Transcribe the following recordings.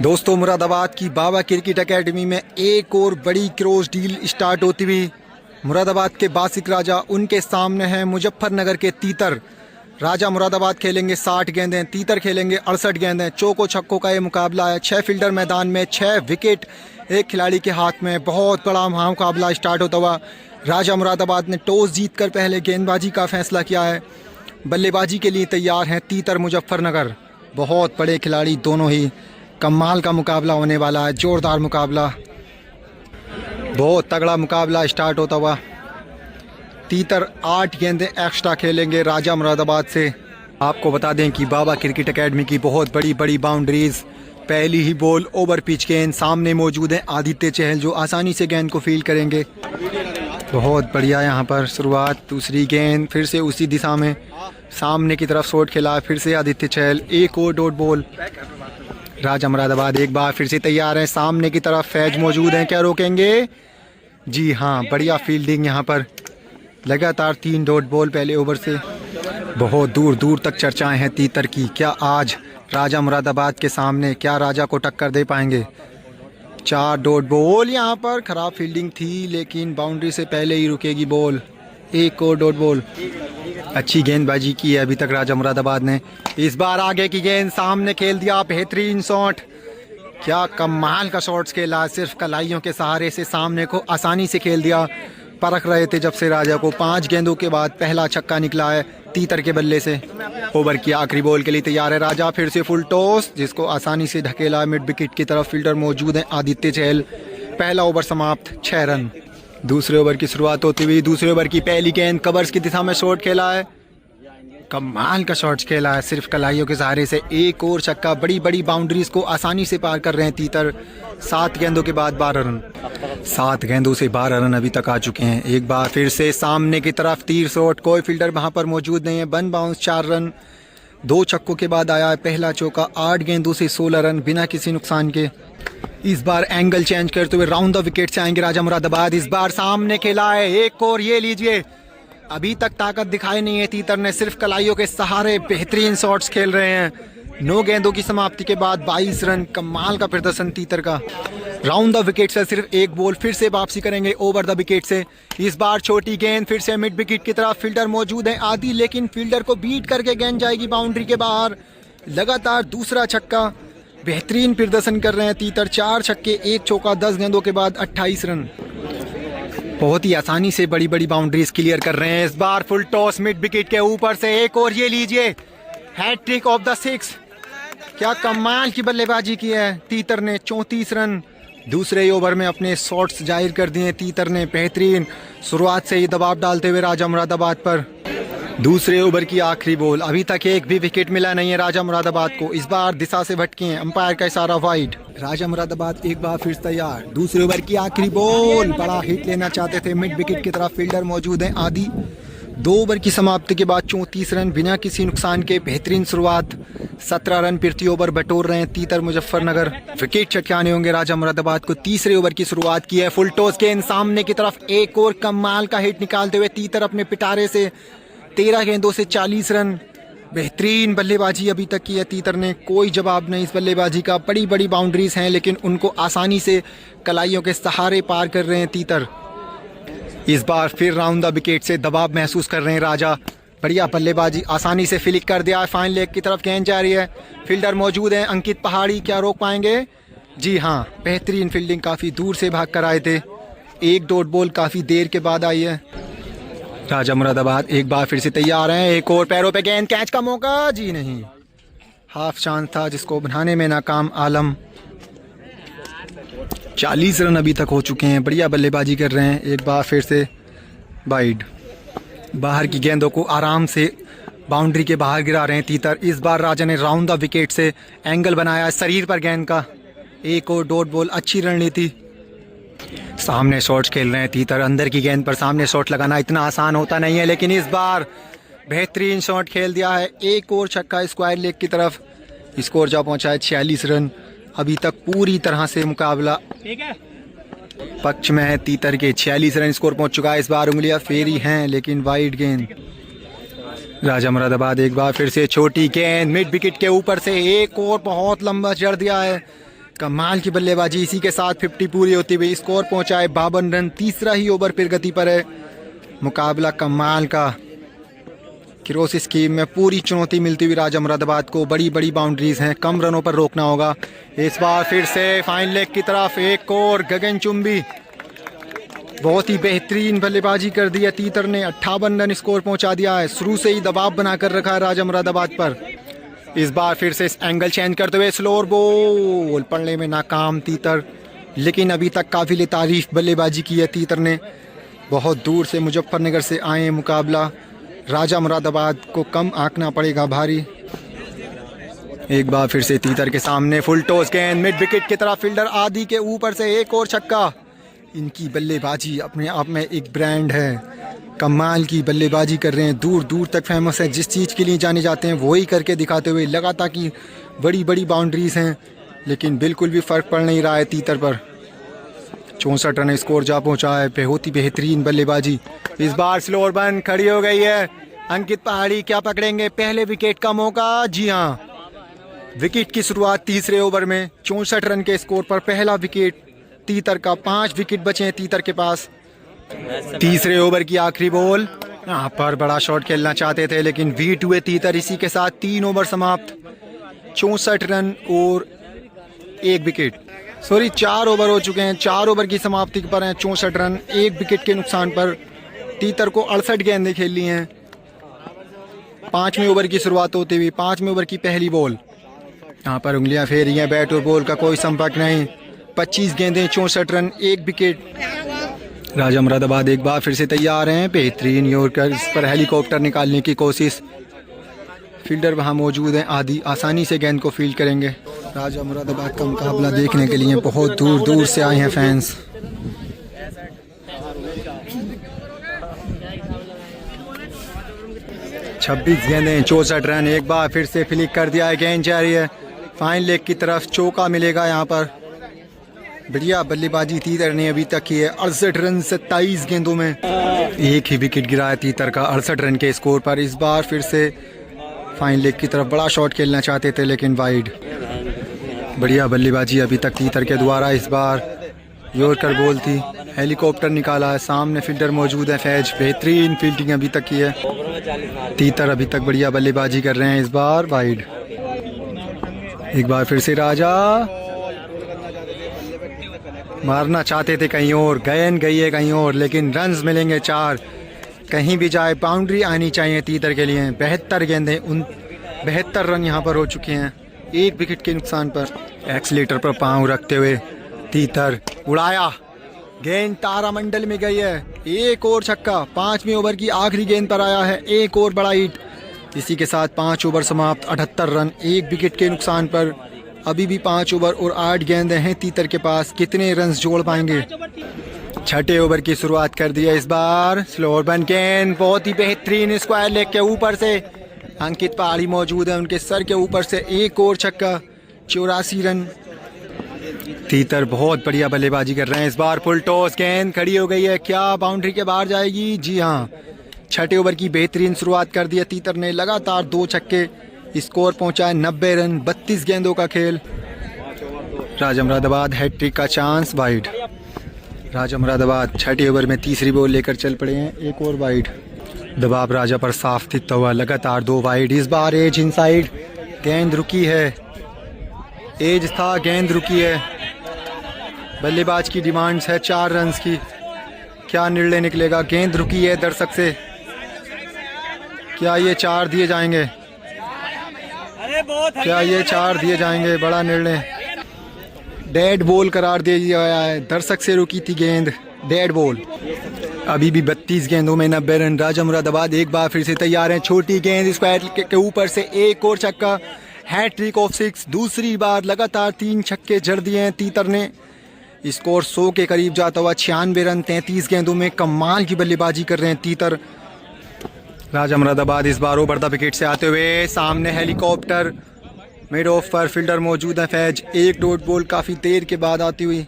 दोस्तों, मुरादाबाद की बाबा cricket academy में एक और बड़ी क्रॉस डील स्टार्ट होती हुई। मुरादाबाद के बासिक राजा, उनके सामने हैं मुजफ्फरनगर के तीतर। राजा मुरादाबाद खेलेंगे 60 गेंदें, तीतर खेलेंगे 68 गेंदें। चौको छक्कों का ये मुकाबला है। 6 फील्डर मैदान में, 6 विकेट एक खिलाड़ी के हाथ में। बहुत बड़ा मुकाबला स्टार्ट होता हुआ। राजा मुरादाबाद ने टॉस जीतकर पहले गेंदबाजी का फैसला किया है। बल्लेबाजी के लिए तैयार हैं तीतर मुजफ्फरनगर। बहुत बड़े खिलाड़ी दोनों ही। कमाल का मुकाबला होने वाला है, जोरदार मुकाबला, बहुत तगड़ा मुकाबला स्टार्ट होता हुआ। तीतर 8 गेंदें एक्स्ट्रा खेलेंगे राजा मुरादाबाद से। आपको बता दें कि बाबा क्रिकेट एकेडमी की बहुत बड़ी बड़ी बाउंड्रीज। पहली ही बॉल ओवर पिच गेंद। सामने मौजूद है आदित्य चहल, जो आसानी से गेंद को फील्ड करेंगे। बहुत बढ़िया यहाँ पर शुरुआत। दूसरी गेंद फिर से उसी दिशा में सामने की तरफ शॉट खेला। फिर से आदित्य चहल, एक और डॉट बॉल। राजा मुरादाबाद एक बार फिर से तैयार है। सामने की तरफ फैज मौजूद हैं, क्या रोकेंगे? जी हाँ, बढ़िया फील्डिंग यहाँ पर। लगातार 3 डॉट बॉल पहले ओवर से। बहुत दूर दूर तक चर्चाएं हैं तीतर की। क्या आज राजा मुरादाबाद के सामने क्या राजा को टक्कर दे पाएंगे? 4 डॉट बॉल यहाँ पर। खराब फील्डिंग थी, लेकिन बाउंड्री से पहले ही रुकेगी बॉल। एक और डॉट बॉल। अच्छी गेंदबाजी की है अभी तक राजा मुरादाबाद ने। इस बार आगे की गेंद सामने खेल दिया, बेहतरीन शॉट। क्या कमाल का शॉट्स खेला, सिर्फ कलाइयों के सहारे से सामने को आसानी से खेल दिया। परख रहे थे जब से राजा को। 5 गेंदों के बाद पहला छक्का निकला है तीतर के बल्ले से। ओवर की आखिरी बॉल के लिए तैयार है राजा। फिर से फुल टॉस, जिसको आसानी से ढकेला मिड विकेट की तरफ। फील्डर मौजूद है आदित्य चहल। पहला ओवर समाप्त, 6 रन। दूसरे ओवर की शुरुआत होती हुई। दूसरे ओवर की पहली गेंद कवर्स की दिशा में शॉट खेला है। कमाल का शॉट खेला है, सिर्फ कलाइयों के सहारे से। एक और छक्का। बड़ी बड़ी बाउंड्रीज को आसानी से पार कर रहे हैं तीतर। 7 गेंदों के बाद 12 रन। 7 गेंदों से 12 रन अभी तक आ चुके हैं। एक बार फिर से सामने की तरफ तीर शॉट। कोई फील्डर वहां पर मौजूद नहीं है। One bounce, 4 run. 2 छक्कों के बाद आया है पहला चौका। 8 गेंदों से 16 रन बिना किसी नुकसान के। इस बार एंगल चेंज करते हुए राउंड द विकेट से आएंगे राजा मुरादाबाद। इस बार सामने खेला है एक और, ये लीजिए। अभी तक ताकत दिखाई नहीं है तीतर ने, सिर्फ कलाइयों के सहारे बेहतरीन शॉट्स खेल रहे हैं। 9 गेंदों की समाप्ति के बाद 22 रन। कमाल का प्रदर्शन तीतर का। राउंड द विकेट से सिर्फ एक बॉल। फिर से वापसी करेंगे ओवर द विकेट से। इस बार छोटी गेंद फिर से मिड विकेट की तरफ। फील्डर मौजूद है आदि, लेकिन फील्डर को बीट करके गेंद जाएगी बाउंड्री के बाहर। लगातार दूसरा छक्का। बेहतरीन प्रदर्शन कर रहे हैं तीतर। 4 छक्के 1 चौका। 10 गेंदों के बाद 28 रन। बहुत ही आसानी से बड़ी बड़ी बाउंड्रीज क्लियर कर रहे हैं। इस बार फुल टॉस मिड विकेट के ऊपर से एक और, ये लीजिए, हैट्रिक ऑफ द 6। क्या कमाल की बल्लेबाजी की है तीतर ने। 34 रन। दूसरे ओवर में अपने शॉट्स जाहिर कर दिए तीतर ने। बेहतरीन शुरुआत से ही दबाव डालते हुए राजा मुरादाबाद पर। दूसरे ओवर की आखिरी बॉल। अभी तक एक भी विकेट मिला नहीं है राजा मुरादाबाद को। इस बार दिशा से भटके हैं, अंपायर का इशारा वाइड। राजा मुरादाबाद एक बार फिर तैयार। दूसरे ओवर की आखिरी बॉल। बड़ा हिट लेना चाहते थे मिड विकेट की तरफ। फील्डर मौजूद हैं आदि। 2 ओवर की समाप्ति के बाद 34 रन बिना किसी नुकसान के। बेहतरीन शुरुआत। 17 रन प्रति ओवर बटोर रहे हैं तीतर मुजफ्फरनगर। विकेट चटकाने होंगे राजा मुरादाबाद को। तीसरे ओवर की शुरुआत की है। फुल टॉस गेंद सामने की तरफ। एक और कमाल का हिट निकालते हुए तीतर अपने पिटारे से। 13 गेंदों से 40 रन। बेहतरीन बल्लेबाजी अभी तक की है तीतर ने। कोई जवाब नहीं इस बल्लेबाजी का। बड़ी बड़ी बाउंड्रीज हैं, लेकिन उनको आसानी से कलाइयों के सहारे पार कर रहे हैं तीतर। इस बार फिर राउंड द विकेट से दबाव महसूस कर रहे हैं राजा। बढ़िया बल्लेबाजी, आसानी से फ्लिक कर दिया है। फाइन लेग की तरफ गेंद जा रही है। फील्डर मौजूद हैं अंकित पहाड़ी, क्या रोक पाएंगे? जी हाँ, बेहतरीन फील्डिंग। काफ़ी दूर से भाग कर आए थे। 1 डॉट बॉल काफ़ी देर के बाद आई है। राजा मुरादाबाद एक बार फिर से तैयार हैं। एक और पैरों पे गेंद, कैच का मौका? जी नहीं, हाफ चांस था जिसको बनाने में नाकाम आलम। 40 रन अभी तक हो चुके हैं। बढ़िया बल्लेबाजी कर रहे हैं। एक बार फिर से वाइड। बाहर की गेंदों को आराम से बाउंड्री के बाहर गिरा रहे हैं तीतर। इस बार राजा ने राउंड द विकेट से एंगल बनाया शरीर पर गेंद का। एक और डॉट बॉल। अच्छी रणनीति। सामने शॉट्स खेल रहे हैं तीतर। अंदर की गेंद पर सामने शॉट लगाना इतना आसान होता नहीं है, लेकिन इस बार बेहतरीन शॉट खेल दिया है। एक और छक्का स्क्वायर लेग की तरफ। स्कोर जा पहुंचा है 46 रन। अभी तक पूरी तरह से मुकाबला पक्ष में है तीतर के। 46 रन स्कोर पहुंच चुका है। इस बार उंगलियां फेरी हैं, लेकिन वाइड गेंद। राजा मुरादाबाद एक बार फिर से छोटी गेंद मिड विकेट के ऊपर से। एक और बहुत लंबा जड़ दिया है। कमाल की बल्लेबाजी, इसी के साथ 50 पूरी होती हुई स्कोर पहुंचाए 52 रन। तीसरा ही ओवर फिर गति पर है। मुकाबला कमाल का। क्रोस स्कीम में पूरी चुनौती मिलती हुई राजा मुरादाबाद को। बड़ी बड़ी बाउंड्रीज हैं, कम रनों पर रोकना होगा। इस बार फिर से फाइन लेग की तरफ एक और गगनचुंबी, बहुत ही बेहतरीन बल्लेबाजी कर दी है तीतर ने। 58 रन स्कोर पहुंचा दिया है। शुरू से ही दबाव बनाकर रखा है राजा मुरादाबाद पर। इस बार फिर से एंगल चेंज करते हुए स्लोअर बॉल पड़ने में नाकाम तीतर, लेकिन अभी तक काबिल तारीफ बल्लेबाजी की है तीतर ने। बहुत दूर से मुजफ्फरनगर से आए मुकाबला, राजा मुरादाबाद को कम आंकना पड़ेगा भारी। एक बार फिर से तीतर के सामने फुल टॉस गेंद मिड विकेट की तरफ, फील्डर आदि के ऊपर से एक और छक्का। इनकी बल्लेबाजी अपने आप में एक ब्रांड है। कमाल की बल्लेबाजी कर रहे हैं, दूर दूर तक फेमस है। जिस चीज़ के लिए जाने जाते हैं वही करके दिखाते हुए। लगातार की बड़ी बड़ी बाउंड्रीज हैं, लेकिन बिल्कुल भी फ़र्क पड़ नहीं रहा है तीतर पर। 64 रन स्कोर जा पहुंचा है। बहुत ही बेहतरीन बल्लेबाजी। इस बार स्लोअर बन खड़ी हो गई है। अंकित पहाड़ी क्या पकड़ेंगे पहले विकेट का मौका? जी हाँ, विकेट की शुरुआत तीसरे ओवर में 64 रन के स्कोर पर पहला विकेट तीतर का। 5 विकेट बचे हैं तीतर के पास। तीसरे ओवर की आखिरी बॉल, यहाँ पर बड़ा शॉट खेलना चाहते थे लेकिन बीट हुए तीतर। इसी के साथ 3 ओवर समाप्त। 64 रन और 1 विकेट, सॉरी 4 ओवर हो चुके हैं। 4 ओवर की समाप्ति पर हैं 64 रन 1 विकेट के नुकसान पर। तीतर को 68 गेंदें खेल ली हैं। 5वें ओवर की शुरुआत होती हुई 5वें ओवर की पहली बॉल। यहाँ पर उंगलियां फेरी हैं, बैट और बॉल का कोई संपर्क नहीं। 25 गेंदें 64 रन 1 विकेट। राजा मुरादाबाद एक बार फिर से तैयार हैं। बेहतरीन यॉर्कर, इस पर हेलीकॉप्टर निकालने की कोशिश। फील्डर वहां मौजूद हैं, आदि आसानी से गेंद को फील्ड करेंगे। राजा मुरादाबाद का मुकाबला देखने के लिए बहुत दूर दूर से आए हैं फैंस। छब्बीस गेंदें 64 रन। एक बार फिर से फ्लिक कर दिया है, गेंद जा रही है फाइन लेग की तरफ। चौका मिलेगा यहाँ पर। बढ़िया बल्लेबाजी तीतर ने अभी तक की है। 68 रन 27 गेंदों में। एक ही विकेट गिरा है तीतर का 68 रन के स्कोर पर। इस बार फिर से फाइन लेग की तरफ बड़ा शॉट खेलना चाहते थे लेकिन वाइड। बढ़िया बल्लेबाजी अभी तक तीतर के द्वारा। इस बार यॉर्कर बॉल थी, हेलीकॉप्टर निकाला है। सामने फील्डर मौजूद है फैज। बेहतरीन फील्डिंग अभी तक की है। तीतर अभी तक बढ़िया बल्लेबाजी कर रहे हैं। इस बार वाइड। एक बार फिर से राजा मारना चाहते थे कहीं और, गेंद गई है कहीं और, लेकिन रन्स मिलेंगे 4। कहीं भी जाए बाउंड्री आनी चाहिए तीतर के लिए। 72 गेंदें 72 रन यहाँ पर हो चुके हैं 1 विकेट के नुकसान पर। एक्सीलेटर पर पांव रखते हुए तीतर उड़ाया, गेंद तारामंडल में गई है। एक और छक्का। 5वें ओवर की आखिरी गेंद पर आया है एक और बड़ा हिट। इसी के साथ 5 ओवर समाप्त। 78 रन 1 विकेट के नुकसान पर। अभी भी 5 ओवर और 8 गेंदें हैं तीतर के पास। कितने रन्स जोड़ पाएंगे? 6ठे ओवर की शुरुआत कर दी है इस बार। स्लोअर बन गेंद बहुत ही बेहतरीन स्क्वायर लेग के ऊपर से। अंकित पहाड़ी मौजूद है, उनके सर के ऊपर से एक और छक्का। 84 रन। तीतर बहुत बढ़िया बल्लेबाजी कर रहे हैं। इस बार फुल टॉस, गेंद खड़ी हो गई है। क्या बाउंड्री के बाहर जाएगी? जी हाँ। 6ठे ओवर की बेहतरीन शुरुआत कर दी है तीतर ने। लगातार 2 छक्के। स्कोर पहुंचा है 90 रन। 32 गेंदों का खेल। राजा मुरादाबाद हैट्रिक का चांस। वाइड। राजा मुरादाबाद 6ठे ओवर में तीसरी बॉल लेकर चल पड़े हैं। एक और वाइड। दबाव राजा पर साफ दिखता हुआ। लगातार 2 वाइड। इस बार एज इनसाइड, गेंद रुकी है। एज था, गेंद रुकी है। बल्लेबाज की डिमांड्स है 4 रन की। क्या निर्णय निकलेगा? गेंद रुकी है दर्शक से। क्या ये 4 दिए जाएंगे? क्या ये 4 दिए जाएंगे? बड़ा निर्णय। डेड बॉल करार दे दिया गया है। दर्शक से रुकी थी गेंद, डेड बॉल। अभी भी 32 गेंदों में 90 रन। राजा मुरादाबाद एक बार फिर से तैयार हैं। छोटी गेंद स्क्वायर के ऊपर से एक और छक्का। Hattrick of 6। दूसरी बार लगातार 3 छक्के जड़ दिए हैं तीतर ने। स्कोर 100 के करीब जाता हुआ। 96 रन 33 गेंदों में। कमाल की बल्लेबाजी कर रहे हैं तीतर। राजा मुरादाबाद इस बार ओवर द विकेट से आते हुए। सामने हेलीकॉप्टर, मिड ऑफ पर फील्डर मौजूद है फैज। एक डॉट बॉल काफ़ी देर के बाद आती हुई।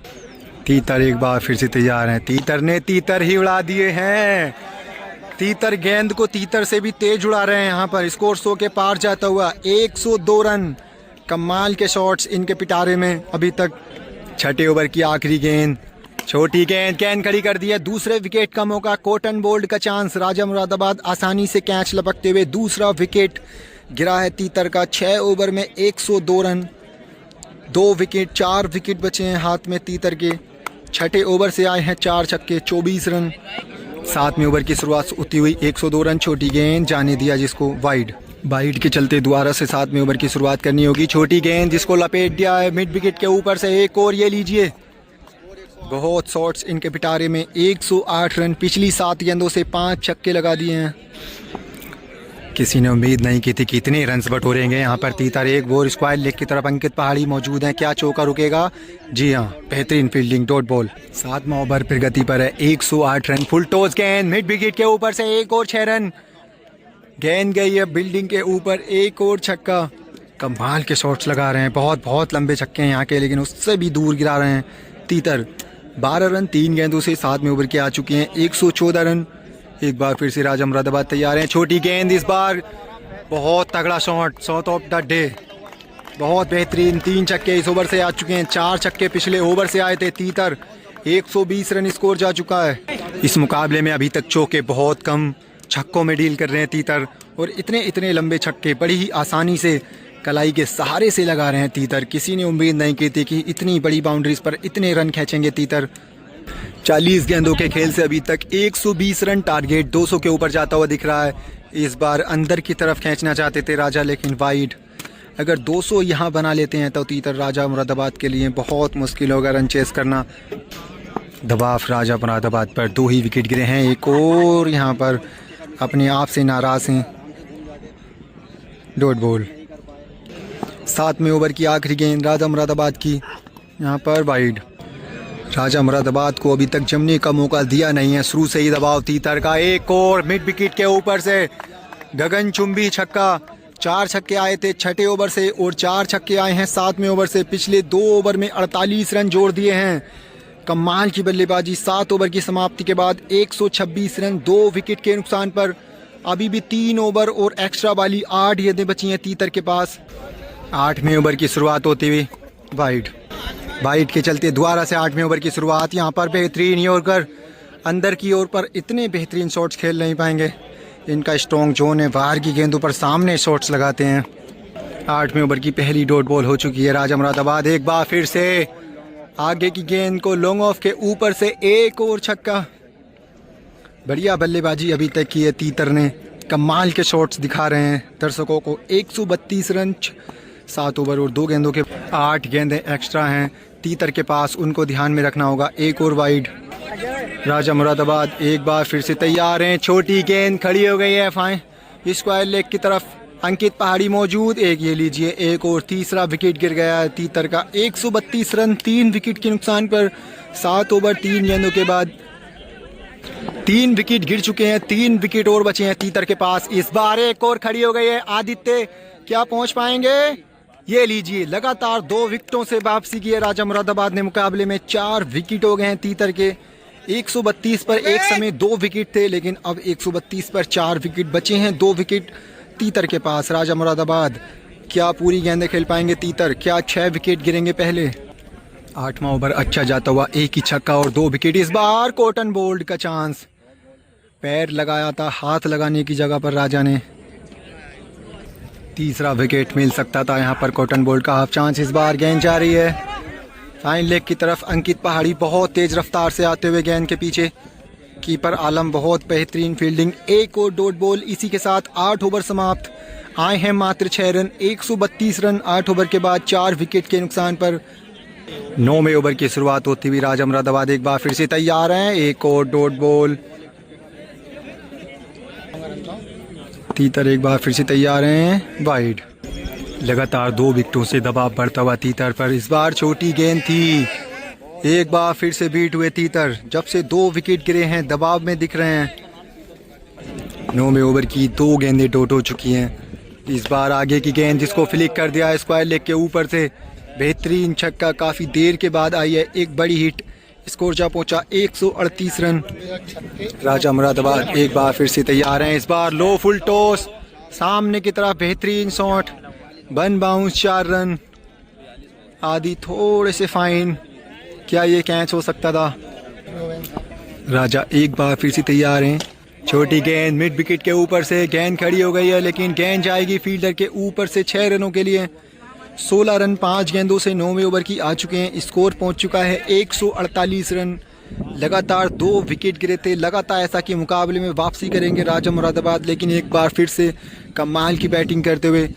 तीतर एक बार फिर से तैयार हैं। तीतर ने तीतर ही उड़ा दिए हैं। तीतर गेंद को तीतर से भी तेज उड़ा रहे हैं यहाँ पर। स्कोर 100 के पार जाता हुआ। 102 रन कमाल के शॉट्स इनके पिटारे में अभी तक। छठे ओवर की आखिरी गेंद, छोटी गेंद, गेंद खड़ी कर दी है। दूसरे विकेट का मौका, कॉटन बोल्ड का चांस। राजा मुरादाबाद आसानी से कैच लपकते हुए दूसरा विकेट गिरा है तीतर का। 6 ओवर में 102 रन, 2 विकेट, 4 विकेट बचे हैं हाथ में तीतर के। छठे ओवर से आए हैं 4 छक्के, 24 रन। 7वें ओवर की शुरुआत होती हुई 102 रन, छोटी गेंद, जाने दिया जिसको वाइड। वाइड के चलते दोबारा से 7वें ओवर की शुरुआत करनी होगी। छोटी गेंद जिसको लपेट दिया है मिड विकेट के ऊपर से, एक और ये लीजिए। बहुत शॉट्स इनके पिटारे में, 108 रन। पिछली 7 गेंदों से 5 छक्के लगा दिए हैं। किसी ने उम्मीद नहीं की थी कि इतने रन्स बटोरेंगे यहाँ पर तीतर। एक बोर स्क्वायर लेग की तरफ अंकित पहाड़ी मौजूद हैं, क्या चौका रुकेगा? जी हाँ, बेहतरीन फील्डिंग, डॉट बॉल। 7वां ओवर फिर गति पर है, 108 रन। फुल टॉस गेंद मिड विकेट के ऊपर से, एक और 6 रन। गेंद गई है बिल्डिंग के ऊपर, एक और छक्का। कमाल के शॉट्स लगा रहे हैं, बहुत लंबे छक्के हैं यहाँ के, लेकिन उससे भी दूर गिरा रहे हैं तीतर। 12 रन 3 गेंदों से 7वें ओवर के आ चुके हैं, 114 रन। एक बार फिर से राजा मुरादाबाद तैयार हैं। छोटी गेंद इस बार, बहुत तगड़ा shot, shot of the day, बहुत बेहतरीन। 3 छक्के इस ओवर से आ चुके हैं, 4 छक्के पिछले ओवर से आए थे तीतर। 120 रन स्कोर जा चुका है। इस मुकाबले में अभी तक चौके बहुत कम, छक्कों में डील कर रहे हैं तीतर, और इतने लंबे छक्के बड़ी ही आसानी से कलाई के सहारे से लगा रहे हैं तीतर। किसी ने उम्मीद नहीं की थी कि इतनी बड़ी बाउंड्रीज पर इतने रन खींचेंगे तीतर। 40 गेंदों के खेल से अभी तक 120 रन, टारगेट 200 के ऊपर जाता हुआ दिख रहा है। इस बार अंदर की तरफ खींचना चाहते थे राजा, लेकिन वाइड। अगर 200 यहाँ बना लेते हैं तो तीतर राजा मुरादाबाद के लिए बहुत मुश्किल होगा रन चेस करना। दबाव राजा मुरादाबाद पर, 2 ही विकेट गिरे हैं। एक और यहाँ पर अपने आप से नाराज़ हैं, डॉट बॉल। 7वें ओवर की आखिरी गेंद राजा मुरादाबाद की, यहाँ पर वाइड। राजा मुरादाबाद को अभी तक जमने का मौका दिया नहीं है, शुरू से ही दबाव तीतर का। एक और मिड विकेट के ऊपर से गगनचुंबी छक्का। 4 छक्के आए थे छठे ओवर से और 4 छक्के आए हैं 7वें ओवर से। पिछले 2 ओवर में 48 रन जोड़ दिए हैं। कमाल की बल्लेबाजी। 7 ओवर की समाप्ति के बाद 126 रन, 2 विकेट के नुकसान पर। अभी भी 3 ओवर और एक्स्ट्रा वाली 8 गेंदें बची हैं तीतर के पास। 8वें ओवर की शुरुआत होती हुई वाइड। वाइड के चलते दोबारा से 8वें ओवर की शुरुआत। यहाँ पर बेहतरीन यॉर्कर अंदर की ओर पर, इतने बेहतरीन शॉट्स खेल नहीं पाएंगे। इनका स्ट्रॉन्ग जोन है, बाहर की गेंदों पर सामने शॉट्स लगाते हैं। 8वें ओवर की पहली डॉट बॉल हो चुकी है। राजा मुरादाबाद एक बार फिर से आगे की गेंद को लॉन्ग ऑफ के ऊपर से, एक और छक्का। बढ़िया बल्लेबाजी अभी तक की है तीतर ने, कमाल के शॉट्स दिखा रहे हैं दर्शकों को। 132 रन 7 ओवर और 2 गेंदों के, 8 गेंदें एक्स्ट्रा हैं तीतर के पास, उनको ध्यान में रखना होगा। एक और वाइड। राजा मुरादाबाद एक बार फिर से तैयार हैं। छोटी गेंद खड़ी हो गई है फाइन स्क्वायर लेग की तरफ, अंकित पहाड़ी मौजूद। एक ये लीजिए, एक और तीसरा विकेट गिर गया है तीतर का। 132 रन 3 विकेट के नुकसान पर। 7 ओवर 3 गेंदों के बाद 3 विकेट गिर चुके हैं, 3 विकेट और बचे हैं तीतर के पास। इस बार एक और खड़ी हो गई है। आदित्य क्या पहुंच पाएंगे? ये लीजिए, लगातार 2 विकेटों से वापसी की है राजा मुरादाबाद ने। मुकाबले में 4 विकेट हो गए हैं तीतर के। 132 पर एक समय 2 विकेट थे, लेकिन अब 132 पर 4 विकेट बचे हैं। 2 विकेट तीतर के पास। राजा मुरादाबाद क्या पूरी गेंदें खेल पाएंगे तीतर? क्या 6 विकेट गिरेंगे पहले? 8वां ओवर अच्छा जाता हुआ, एक ही छक्का और 2 विकेट। इस बार कॉटन बोल्ड का चांस, पैर लगाया था, हाथ लगाने की जगह पर राजा ने। तीसरा विकेट मिल सकता था यहाँ पर कॉटन बोल्ड का। Half chance. इस बार गेंद जा रही है फाइन लेग की तरफ। अंकित पहाड़ी बहुत तेज रफ्तार से आते हुए गेंद के पीछे। कीपर आलम बहुत बेहतरीन फील्डिंग। एक और डॉट बॉल। इसी के साथ 8 ओवर समाप्त। आए हैं मात्र 6 रन, 132 रन 8 ओवर के बाद 4 विकेट के नुकसान पर। 9वें ओवर की शुरुआत होती हुई राजा मुरादाबाद एक बार फिर से तैयार हैं। एक और डॉट बॉल। तीतर एक बार फिर से तैयार हैं, वाइड। लगातार 2 विकेटों से दबाव बढ़ता हुआ तीतर पर। इस बार छोटी गेंद थी। एक बार फिर से बीट हुए तीतर। जब से 2 विकेट गिरे हैं दबाव में दिख रहे हैं। 9वें ओवर की 2 गेंदें डॉट हो चुकी हैं। इस बार आगे की गेंद जिसको फ्लिक कर दिया स्क्वायर लेग के ऊपर से। बेहतरीन छक्का, काफ़ी देर के बाद आई है, एक बड़ी हिट। स्कोर जा पहुंचा 138 रन। राजा मुरादाबाद एक बार फिर से तैयार हैं। इस बार लो फुल टॉस, सामने की तरफ बेहतरीन शॉट। वन बाउंस 4 रन, आदि थोड़े से फाइन। क्या ये कैच हो सकता था? राजा एक बार फिर से तैयार हैं। छोटी गेंद मिड विकेट के ऊपर से, गेंद खड़ी हो गई है लेकिन गेंद जाएगी फील्डर के ऊपर से 6 रनों के लिए। 16 रन 5 गेंदों से 9वें ओवर की आ चुके हैं। स्कोर पहुंच चुका है 148 रन। लगातार 2 विकेट गिरे थे। लगातार ऐसा कि मुकाबले में वापसी करेंगे राजा मुरादाबाद, लेकिन एक बार फिर से कमाल की बैटिंग करते हुए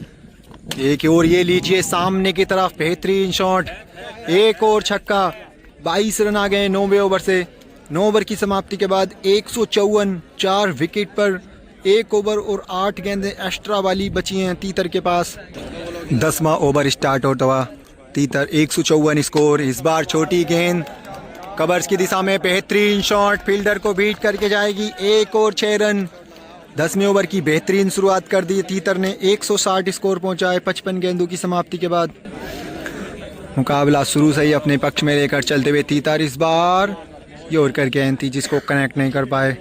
एक और ये लीजिए सामने की तरफ बेहतरीन शॉट, एक और छक्का। 22 रन आ गए 9वें ओवर से। 9 ओवर की समाप्ति के बाद 154, 4 विकेट पर 1 ओवर और 8 गेंदें एक्स्ट्रा वाली बची हैं तीतर के पास। 10वां ओवर स्टार्ट होता हुआ तीतर 154 स्कोर। इस बार छोटी गेंद कवर्स की दिशा में, बेहतरीन शॉट, फील्डर को बीट करके जाएगी। 1 और 6 रन। 10वें ओवर की बेहतरीन शुरुआत कर दी तीतर ने। 160 स्कोर पहुंचा है 55 गेंदों की समाप्ति के बाद। मुकाबला शुरू से ही अपने पक्ष में लेकर चलते हुए तीतर इस बार यॉर्कर गेंद थी जिसको कनेक्ट नहीं कर पाए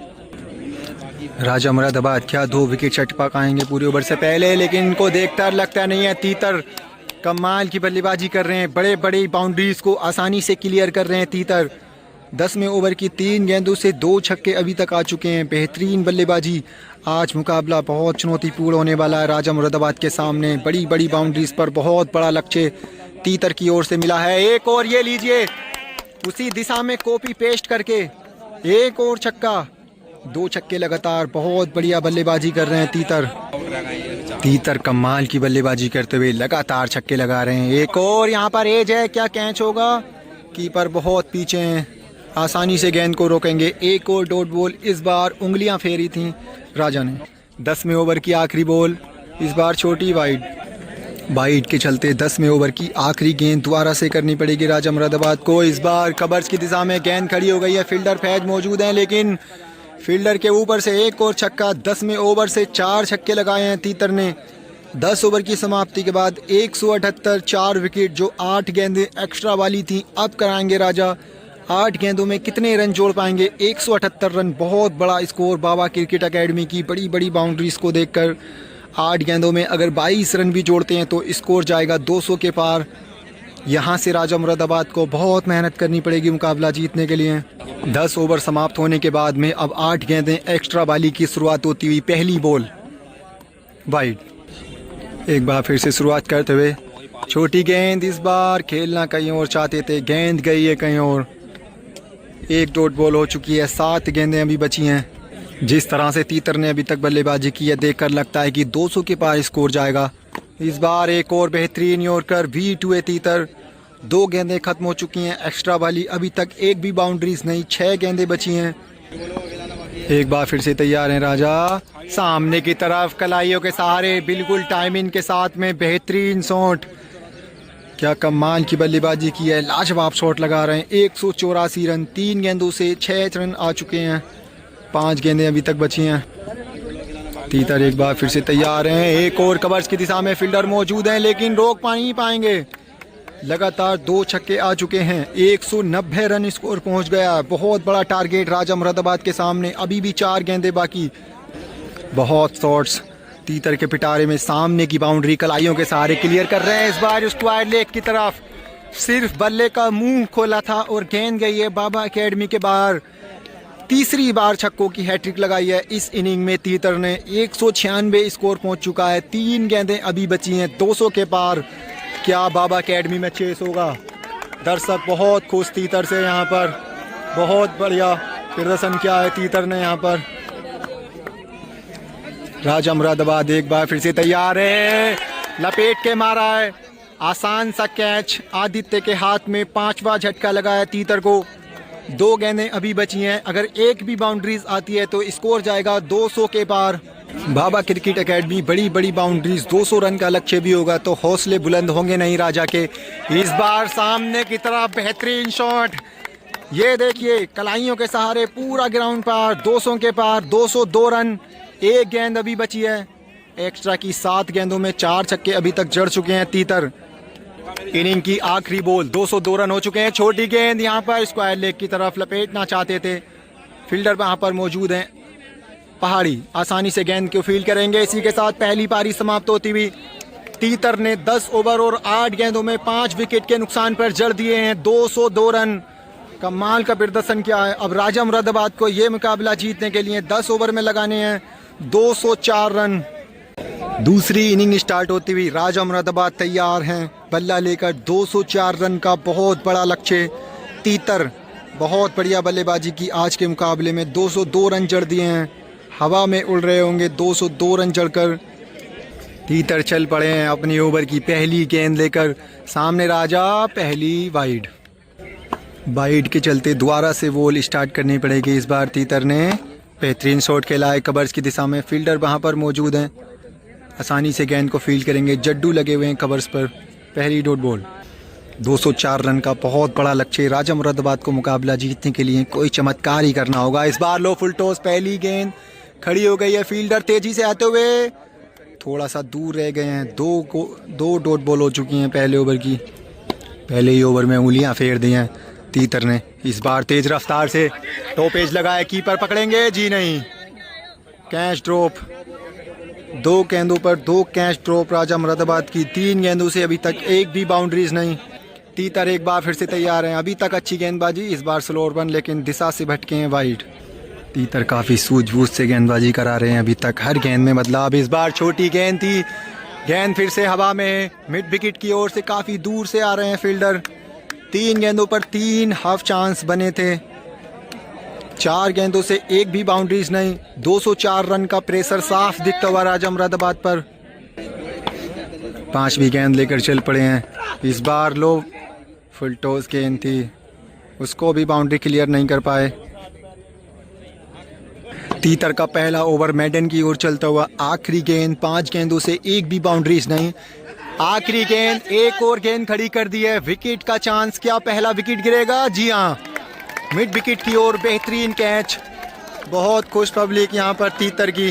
राजा मुरादाबाद। क्या 2 विकेट छटपा आएंगे पूरे ओवर से पहले, लेकिन इनको देखकर लगता नहीं है। तीतर कमाल की बल्लेबाजी कर रहे हैं, बड़े बड़ी बाउंड्रीज को आसानी से क्लियर कर रहे हैं तीतर। 10वें ओवर की 3 गेंदों से 2 छक्के अभी तक आ चुके हैं। बेहतरीन बल्लेबाजी। आज मुकाबला बहुत चुनौतीपूर्ण होने वाला है राजा मुरादाबाद के सामने। बड़ी बड़ी बाउंड्रीज पर बहुत बड़ा लक्ष्य तीतर की ओर से मिला है। एक और ये लीजिए उसी दिशा में कॉपी पेस्ट करके 1 और छक्का। 2 छक्के लगातार। बहुत बढ़िया बल्लेबाजी कर रहे हैं तीतर। तीतर कमाल की बल्लेबाजी करते हुए लगातार छक्के लगा रहे हैं। एक और यहाँ पर एज है, क्या कैच होगा? कीपर बहुत पीछे हैं, आसानी से गेंद को रोकेंगे। 1 और डॉट बॉल। इस बार उंगलियां फेरी थी राजा ने। 10वें ओवर की आखिरी बॉल, इस बार छोटी वाइड के चलते 10वें ओवर की आखिरी गेंद दोबारा से करनी पड़ेगी राजा मुरादाबाद को। इस बार कवर्स की दिशा में गेंद खड़ी हो गई है। फील्डर फैज मौजूद हैं, लेकिन फील्डर के ऊपर से 1 और छक्का। 10वें ओवर से 4 छक्के लगाए हैं तीतर ने। 10 ओवर की समाप्ति के बाद 178, 4 विकेट जो 8 गेंदें एक्स्ट्रा वाली थी अब कराएंगे राजा। 8 गेंदों में कितने रन जोड़ पाएंगे? 178 रन। बहुत बड़ा स्कोर बाबा क्रिकेट एकेडमी की बड़ी बड़ी बाउंड्रीज को देखकर। 8 गेंदों में अगर 22 रन भी जोड़ते हैं तो स्कोर जाएगा 200 के पार। यहाँ से राजा मुरादाबाद को बहुत मेहनत करनी पड़ेगी मुकाबला जीतने के लिए। 10 ओवर समाप्त होने के बाद में अब 8 गेंदें एक्स्ट्रा वाली की शुरुआत होती हुई। पहली बॉल वाइड। एक बार फिर से शुरुआत करते हुए छोटी गेंद। इस बार खेलना कहीं और चाहते थे, गेंद गई है कहीं और। 1 डॉट बॉल हो चुकी है। 7 गेंदें अभी बची हैं। जिस तरह से तीतर ने अभी तक बल्लेबाजी की है देखकर लगता है कि 200 के पार स्कोर जाएगा। इस बार एक और बेहतरीन यॉर्कर। V2 है तीतर। 2 गेंदें खत्म हो चुकी हैं एक्स्ट्रा वाली। अभी तक एक भी बाउंड्रीज नहीं, 6 गेंदें बची हैं। एक बार फिर से तैयार हैं राजा। सामने की तरफ कलाइयों के सहारे बिल्कुल टाइमिंग के साथ में बेहतरीन शॉट। क्या कमाल की बल्लेबाजी की है, लाजवाब शॉट लगा रहे हैं। 184 रन। 3 गेंदों से 6 रन आ चुके हैं। 5 गेंदें अभी तक बची हैं। तीतर एक बार फिर से तैयार हैं। एक और कवर्स की दिशा में फील्डर मौजूद हैं, लेकिन रोक नहीं पाएंगे। लगातार 2 छक्के आ चुके हैं। 190 रन स्कोर पहुंच गया। बहुत बड़ा टारगेट राजा मुरादाबाद के सामने। अभी भी 4 गेंदें बाकी। बहुत शॉट्स तीतर के पिटारे में। सामने की बाउंड्री कलाइयों के सहारे क्लियर कर रहे हैं। इस बार स्क्वायर लेग की तरफ सिर्फ बल्ले का मुंह खोला था और गेंद गई है बाबा एकेडमी के बाहर। तीसरी बार छक्कों की हैट्रिक लगाई है इस इनिंग में तीतर ने। 196 स्कोर पहुंच चुका है। 3 गेंदें अभी बची हैं 200 के पार। क्या बाबा एकेडमी में चेस होगा? दर्शक बहुत खुश तीतर से। यहाँ पर बहुत बढ़िया प्रदर्शन किया है तीतर ने। यहाँ पर राजा मुरादाबाद एक बार फिर से तैयार है। लपेट के मारा है। आसान सा कैच। आदित्य के हाथ में 5वां झटका लगाया तीतर को। 2 गेंदें अभी बची हैं। अगर एक भी बाउंड्रीज आती है तो स्कोर जाएगा 200 के पार। बाबा क्रिकेट एकेडमी बड़ी बड़ी बाउंड्रीज 200 रन का लक्ष्य भी होगा तो हौसले बुलंद होंगे नहीं राजा के। इस बार सामने की तरफ बेहतरीन शॉट। ये देखिए कलाइयों के सहारे पूरा ग्राउंड पार। 200 के पार। 202 रन। 1 गेंद अभी बची है एक्स्ट्रा की। 7 गेंदों में 4 छक्के अभी तक जड़ चुके हैं तीतर। इनिंग की आखिरी बॉल। 202 रन हो चुके हैं। छोटी गेंद यहाँ पर स्क्वायर लेग की तरफ लपेटना चाहते थे। फील्डर वहाँ पर मौजूद हैं। पहाड़ी आसानी से गेंद को फील्ड करेंगे। इसी के साथ पहली पारी समाप्त होती हुई। तीतर ने 10 ओवर और 8 गेंदों में 5 विकेट के नुकसान पर जड़ दिए हैं। 202 रन, कमाल का प्रदर्शन किया है। अब राजा मुरादाबाद को ये मुकाबला जीतने के लिए 10 ओवर में लगाने हैं 204 रन। दूसरी इनिंग स्टार्ट होती हुई राजा मुरादाबाद तैयार हैं बल्ला लेकर 204 रन का बहुत बड़ा लक्ष्य। तीतर बहुत बढ़िया बल्लेबाजी की आज के मुकाबले में, 202 रन जड़ दिए हैं। हवा में उड़ रहे होंगे 202 रन जड़कर। तीतर चल पड़े हैं अपनी ओवर की पहली गेंद लेकर। सामने राजा, पहली वाइड के चलते दोबारा से बॉल स्टार्ट करनी पड़ेगी। इस बार तीतर ने बेहतरीन शॉट खेला है कवर्स की दिशा में। फील्डर वहां पर मौजूद हैं, आसानी से गेंद को फील्ड करेंगे। जड्डू लगे हुए हैं कवर्स पर। पहली डॉट बॉल। 204 रन का बहुत बड़ा लक्ष्य। राजा मुरादाबाद को मुकाबला जीतने के लिए कोई चमत्कार ही करना होगा। इस बार लो फुल टॉस, पहली गेंद खड़ी हो गई है। फील्डर तेजी से आते हुए थोड़ा सा दूर रह गए हैं। दो डॉट बॉल हो चुकी हैं पहले ओवर की। पहले ही ओवर में उंगलियां फेर दी हैं तीतर ने। इस बार तेज रफ्तार से टॉपेज लगाया, कीपर पकड़ेंगे, जी नहीं, कैच ड्रॉप। 2 गेंदों पर 2 कैच ड्रॉप राजा मुरादाबाद की। 3 गेंदों से अभी तक एक भी बाउंड्रीज नहीं। तीतर एक बार फिर से तैयार हैं। अभी तक अच्छी गेंदबाजी, इस बार स्लोअर वन, लेकिन दिशा से भटके हैं वाइड। तीतर काफ़ी सूझबूझ से गेंदबाजी करा रहे हैं अभी तक, हर गेंद में बदलाव। इस बार छोटी गेंद थी, गेंद फिर से हवा में मिड विकेट की ओर से काफ़ी दूर से आ रहे हैं फील्डर। 3 गेंदों पर 3 हाफ चांस बने थे। 4 गेंदों से एक भी बाउंड्रीज नहीं। 204 रन का प्रेशर साफ दिखता हुआ राजा मुरादाबाद पर। 5वीं गेंद लेकर चल पड़े हैं। इस बार लो फुल टॉस गेंद थी, उसको भी बाउंड्री क्लियर नहीं कर पाए। तीतर का पहला ओवर मैडन की ओर चलता हुआ। आखिरी गेंद, 5 गेंदों से एक भी बाउंड्रीज नहीं। आखिरी गेंद, एक और गेंद खड़ी कर दी है। विकेट का चांस, क्या पहला विकेट गिरेगा? जी हाँ, मिड विकेट की ओर बेहतरीन कैच। बहुत खुश पब्लिक यहाँ पर तीतर की।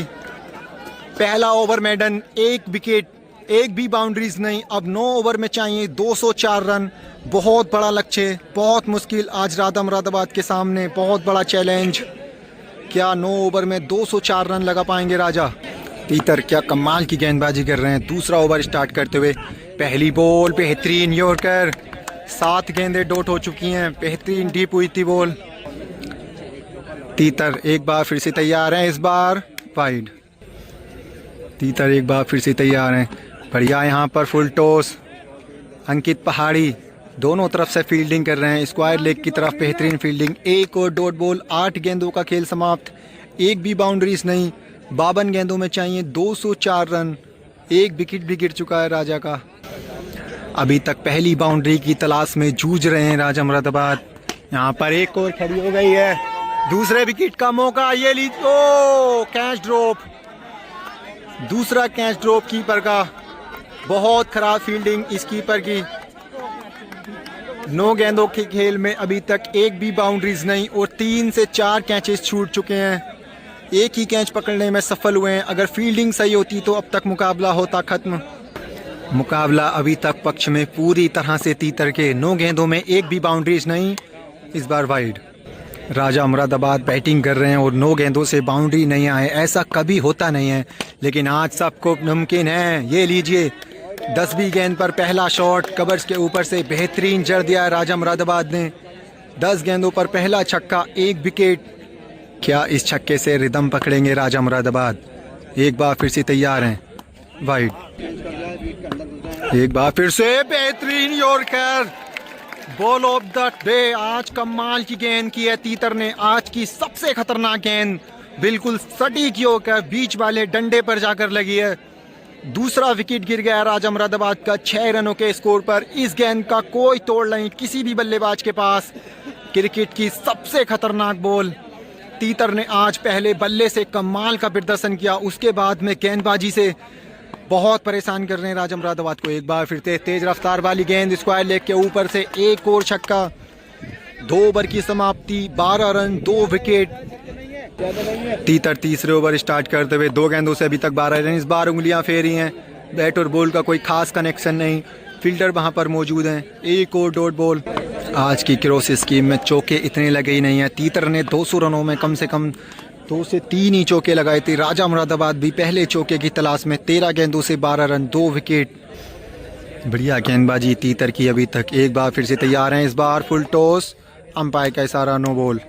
पहला ओवर मैडन, एक विकेट, एक भी बाउंड्रीज नहीं। अब 9 ओवर में चाहिए 204 रन। बहुत बड़ा लक्ष्य, बहुत मुश्किल आज राजा मुरादाबाद के सामने, बहुत बड़ा चैलेंज। क्या 9 ओवर में 204 रन लगा पाएंगे राजा? तीतर क्या कमाल की गेंदबाजी कर रहे हैं। दूसरा ओवर स्टार्ट करते हुए पहली बॉल, बेहतरीन यॉर्कर। 7 गेंदें डॉट हो चुकी हैं, बेहतरीन डीप हुई थी बॉल। तीतर एक बार फिर से तैयार हैं, इस बार वाइड। तीतर एक बार फिर से तैयार हैं। बढ़िया यहाँ पर फुल टॉस। अंकित पहाड़ी दोनों तरफ से फील्डिंग कर रहे हैं, स्क्वायर लेग की तरफ बेहतरीन फील्डिंग। एक और डॉट बॉल। 8 गेंदों का खेल समाप्त, एक भी बाउंड्रीज नहीं। 52 गेंदों में चाहिए 204 रन। एक विकेट भी गिर चुका है राजा का। अभी तक पहली बाउंड्री की तलाश में जूझ रहे हैं राजा मुरादाबाद। यहाँ पर एक और खड़ी हो गई है, दूसरे विकेट का मौका। ये लीजिए, कैच ड्रॉप। दूसरा कैच ड्रॉप कीपर का। बहुत खराब फील्डिंग इस कीपर की। 9 गेंदों के खेल में अभी तक एक भी बाउंड्रीज नहीं और 3 से 4 कैचेस छूट चुके हैं। एक ही कैच पकड़ने में सफल हुए हैं। अगर फील्डिंग सही होती तो अब तक मुकाबला होता खत्म। मुकाबला अभी तक पक्ष में पूरी तरह से तीतर के। 9 गेंदों में एक भी बाउंड्रीज नहीं, इस बार वाइड। राजा मुरादाबाद बैटिंग कर रहे हैं और 9 गेंदों से बाउंड्री नहीं आए, ऐसा कभी होता नहीं है, लेकिन आज सबको मुमकिन है। ये लीजिए, 10वीं गेंद पर पहला शॉट कवर्स के ऊपर से बेहतरीन जड़ दिया है राजा मुरादाबाद ने। 10 गेंदों पर पहला छक्का, 1 विकेट। क्या इस छक्के से रिदम पकड़ेंगे राजा मुरादाबाद? एक बार फिर से तैयार हैं, वाइड। एक बार फिर से बेहतरीन yorker, ball of the day. आज कमाल की गेंद की है तीतर ने, आज की सबसे खतरनाक गेंद। बिल्कुल सटीक यॉर्कर, बीच वाले डंडे पर जाकर लगी है। दूसरा विकेट गिर गया राजा मुरादाबाद का 6 रनों के स्कोर पर। इस गेंद का कोई तोड़ नहीं किसी भी बल्लेबाज के पास। क्रिकेट की सबसे खतरनाक बॉल। तीतर ने आज पहले बल्ले से कमाल का प्रदर्शन किया, उसके बाद में गेंदबाजी से बहुत परेशान कर रहे हैं राजा मुरादाबाद को। एक बार फिर से तेज रफ्तार वाली गेंद, स्क्वायर लेग के ऊपर से एक और छक्का। 2 ओवर की समाप्ति, 12 रन, 2 विकेट। तीतर तीसरे ओवर स्टार्ट करते हुए 2 गेंदों से अभी तक 12 रन। इस बार उंगलियां फेरी हैं, बैट और बॉल का कोई खास कनेक्शन नहीं। फील्डर वहां पर मौजूद हैं। एक और डॉट बॉल। आज की क्रॉस स्कीम में चौके इतने लगे ही नहीं है। तीतर ने 200 रनों में कम से कम 2 से 3 ही चौके लगाए थे। राजा मुरादाबाद भी पहले चौके की तलाश में। 13 गेंदों से 12 रन, 2 विकेट। बढ़िया गेंदबाजी तीतर की अभी तक। एक बार फिर से तैयार हैं, इस बार फुल टॉस, अंपायर का इशारा नो बॉल।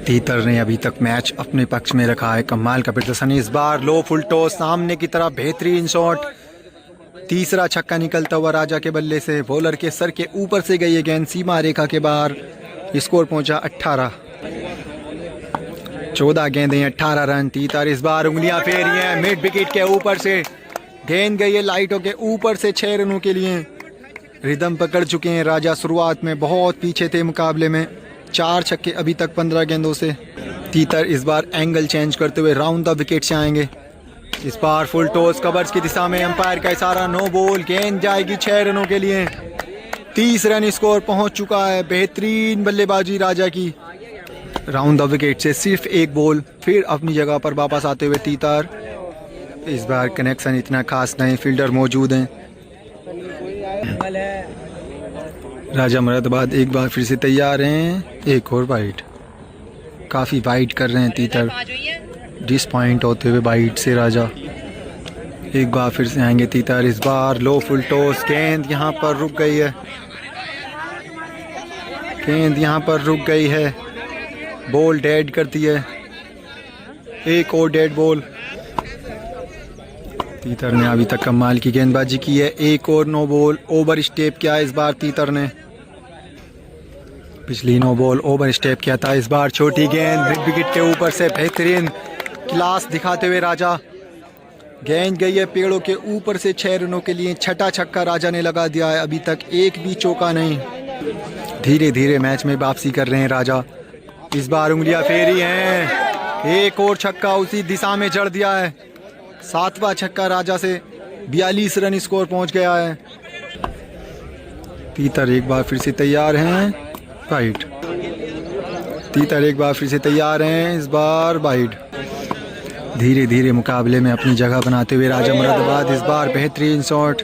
तीतर ने अभी तक मैच अपने पक्ष में रखा है, कमाल का प्रदर्शन। इस बार लो फुल टॉस सामने की तरफ, बेहतरीन शॉट, तीसरा छक्का निकलता हुआ राजा के बल्ले से, बॉलर के सर के ऊपर से गई है गेंद सीमा रेखा के बाहर। स्कोर पहुंचा 18। 14 गेंदें 18 रन। तीतर इस बार उंगलियां फेरी हैं, मिड विकेट के ऊपर से गेंद गई है लाइटों के ऊपर से 6 रनों के लिए। रिदम पकड़ चुके हैं राजा, शुरुआत में बहुत पीछे थे मुकाबले में, 4 छक्के अभी तक 15 गेंदों से। तीतर इस बार एंगल चेंज करते हुए राउंड द विकेट से आएंगे। इस बार फुल टॉस कवर्स की दिशा में, अंपायर का इशारा नो बॉल। गेंद जाएगी 6 रनों के लिए। 30 रन स्कोर पहुंच चुका है। बेहतरीन बल्लेबाजी राजा की। राउंड द विकेट से सिर्फ एक बॉल, फिर अपनी जगह पर वापस आते हुए तीतर। इस बार कनेक्शन इतना खास नहीं, फील्डर मौजूद हैं। राजा मुरादाबाद एक बार फिर से तैयार हैं, एक और वाइड। काफ़ी वाइड कर रहे हैं तीतर, डिसपॉइंट होते हुए वाइड से राजा। एक बार फिर से आएंगे तीतर, इस बार लो फुल टॉस। गेंद यहाँ पर रुक गई है, गेंद यहाँ पर रुक गई है, बॉल डेड करती है। एक और डेड बॉल। तीतर ने अभी तक कमाल की गेंदबाजी की है। एक और नो बॉल, ओवर स्टेप किया इस बार तीतर ने। पिछली नो बॉल ओवर स्टेप किया था, इस बार छोटी गेंद मिड विकेट के ऊपर से। बेहतरीन क्लास दिखाते हुए राजा, गेंद गई है पेड़ों के ऊपर से 6 रनों के लिए। छठा छक्का राजा ने लगा दिया है, अभी तक एक भी चौका नहीं। धीरे धीरे मैच में वापसी कर रहे हैं राजा। इस बार उंगलियां फेरी हैं, एक और छक्का उसी दिशा में जड़ दिया है। 7वां छक्का राजा से, 42 रन स्कोर पहुंच गया है। तीतर एक बार फिर से तैयार हैं, वाइड। तीतर एक बार फिर से तैयार हैं, इस बार वाइड। धीरे धीरे मुकाबले में अपनी जगह बनाते हुए राजा मुरादाबाद। इस बार बेहतरीन शॉट,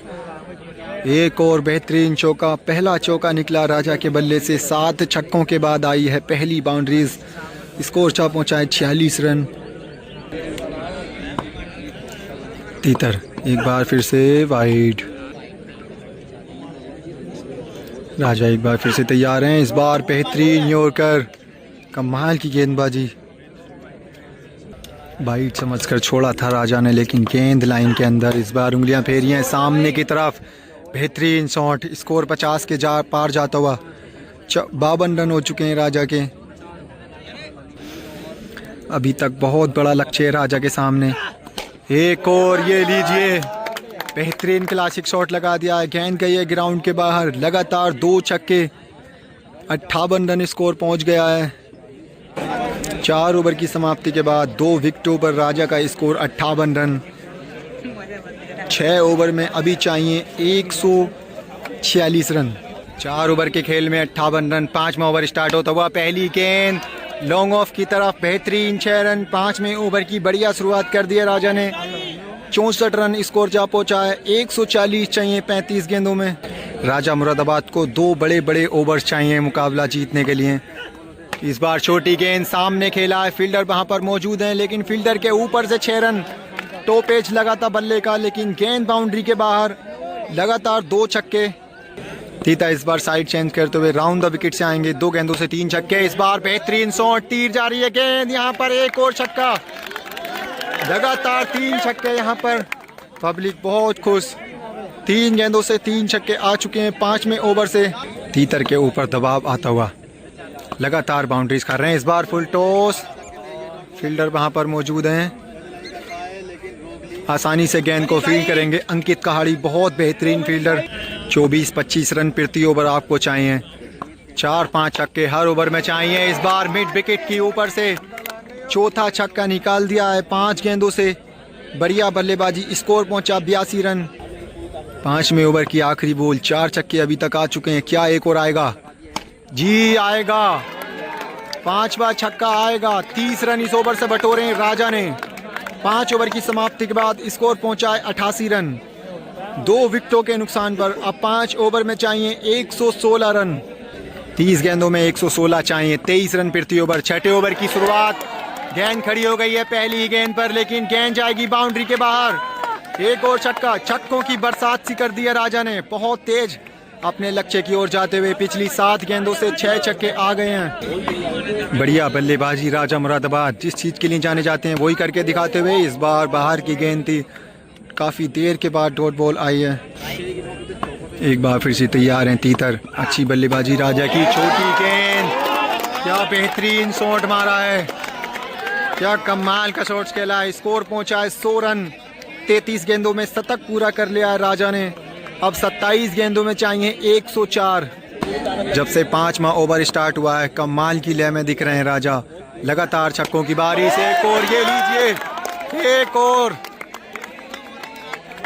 एक और बेहतरीन चौका। पहला चौका निकला राजा के बल्ले से, 7 छक्कों के बाद आई है पहली बाउंड्रीज। स्कोर चा पहुंचा है 46 रन। तीतर एक बार फिर से वाइड। राजा एक बार फिर से तैयार हैं, इस बार बेहतरीन यॉर्कर, कमाल की गेंदबाजी। वाइड समझकर छोड़ा था राजा ने, लेकिन गेंद लाइन के अंदर। इस बार उंगलियां फेरी हैं सामने की तरफ, बेहतरीन शॉट। स्कोर 50 के पार जाता हुआ। 52 रन हो चुके हैं राजा के। अभी तक बहुत बड़ा लक्ष्य है राजा के सामने। एक और, ये लीजिए, बेहतरीन क्लासिक शॉट लगा दिया है। गेंद गई है ग्राउंड के बाहर। लगातार 2 छक्के, 58 रन स्कोर पहुंच गया है। 4 ओवर की समाप्ति के बाद 2 विकेटों पर राजा का स्कोर 58 रन। 6 ओवर में अभी चाहिए 146 रन। 4 ओवर के खेल में 58 रन। 5वां ओवर स्टार्ट होता हुआ, पहली गेंद लॉन्ग ऑफ की तरफ, बेहतरीन 6 रन। 5वें ओवर की बढ़िया शुरुआत कर दी है राजा ने। 64 रन स्कोर जा पहुंचा है। 140 चाहिए 35 गेंदों में। राजा मुरादाबाद को 2 बड़े बड़े ओवर्स चाहिए मुकाबला जीतने के लिए। इस बार छोटी गेंद सामने खेला है, फील्डर वहां पर मौजूद हैं, लेकिन फील्डर के ऊपर से 6 रन। टॉप एज लगा था बल्ले का, लेकिन गेंद बाउंड्री के बाहर। लगातार 2 छक्के। तीतर इस बार साइड चेंज करते हुए राउंड द विकेट से आएंगे। 2 गेंदों से 3 छक्के। इस बार बेहतरीन शॉट, तीर जा रही है गेंद, यहाँ पर एक और छक्का। लगातार 3 छक्के यहाँ पर। पब्लिक बहुत खुश। 3 गेंदों से 3 छक्के आ चुके हैं 5वें ओवर से। तीतर के ऊपर दबाव आता हुआ लगातार बाउंड्रीज कर रहे हैं। इस बार फुल टॉस, फील्डर वहां पर मौजूद हैं, आसानी से गेंद को फील्ड करेंगे। अंकित कहाड़ी बहुत बेहतरीन फील्डर। 24-25 रन प्रति ओवर आपको चाहिए। 4-5 छक्के हर ओवर में चाहिए। इस बार मिड विकेट की ऊपर से चौथा छक्का निकाल दिया है 5 गेंदों से। बढ़िया बल्लेबाजी, स्कोर पहुंचा 82 रन। 5वें ओवर की आखिरी बॉल। 4 छक्के अभी तक आ चुके हैं, क्या एक और आएगा? जी आएगा, 5वां छक्का आएगा। 30 रन इस ओवर से बटोरे हैं राजा ने। 5 ओवर की समाप्ति के बाद स्कोर पहुंचा है 88 रन। 2 विकेटों के नुकसान पर अब 5 ओवर में चाहिए 116 रन। 30 गेंदों में 116 चाहिए, 23 रन प्रति ओवर। 6ठे ओवर की शुरुआत। गेंद खड़ी हो गई है पहली गेंद पर, लेकिन गेंद जाएगी बाउंड्री के बाहर। एक और छक्का, छक्कों की बरसात सी कर दी है राजा ने, बहुत तेज अपने लक्ष्य की ओर जाते हुए। पिछली 7 गेंदों से 6 छक्के आ गए हैं। बढ़िया बल्लेबाजी राजा मुरादाबाद, जिस चीज़ के लिए जाने जाते हैं वही करके दिखाते हुए। इस बार बाहर की गेंद थी, काफ़ी देर के बाद डॉट बॉल आई है। एक बार फिर से तैयार हैं तीतर। अच्छी बल्लेबाजी राजा की, छोटी गेंद, क्या बेहतरीन शॉट मारा है, क्या कमाल का शॉट खेला है। स्कोर पहुंचा है 100 रन। 33 गेंदों में शतक पूरा कर लिया है राजा ने। अब 27 गेंदों में चाहिए 104। जब से 5वां ओवर स्टार्ट हुआ है कमाल की लय में दिख रहे हैं राजा। लगातार छक्कों की बारिश, एक और, ये लीजिए एक और।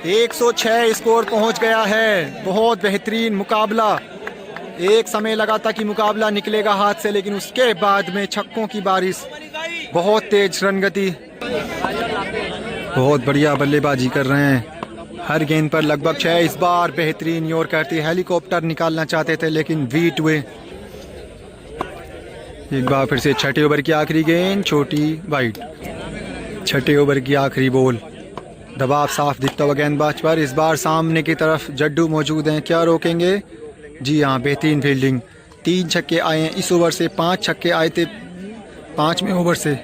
106 स्कोर पहुंच गया है। बहुत बेहतरीन मुकाबला। एक समय लगा था कि मुकाबला निकलेगा हाथ से, लेकिन उसके बाद में छक्कों की बारिश, बहुत तेज रन गति, बहुत बढ़िया बल्लेबाजी कर रहे हैं। हर गेंद पर लगभग 6। इस बार बेहतरीन यॉर्कर थी, हेलीकॉप्टर निकालना चाहते थे लेकिन बीट हुए। एक बार फिर से छठे ओवर की आखिरी गेंद, छोटी वाइड। छठे ओवर की आखिरी बॉल, दबाव साफ दिखता हुआ गेंदबाज पर। इस बार सामने की तरफ जड्डू मौजूद हैं, क्या रोकेंगे? जी हाँ, बेहतरीन फील्डिंग। 3 छक्के आए हैं इस ओवर से, 5 छक्के आए थे 5वें ओवर से।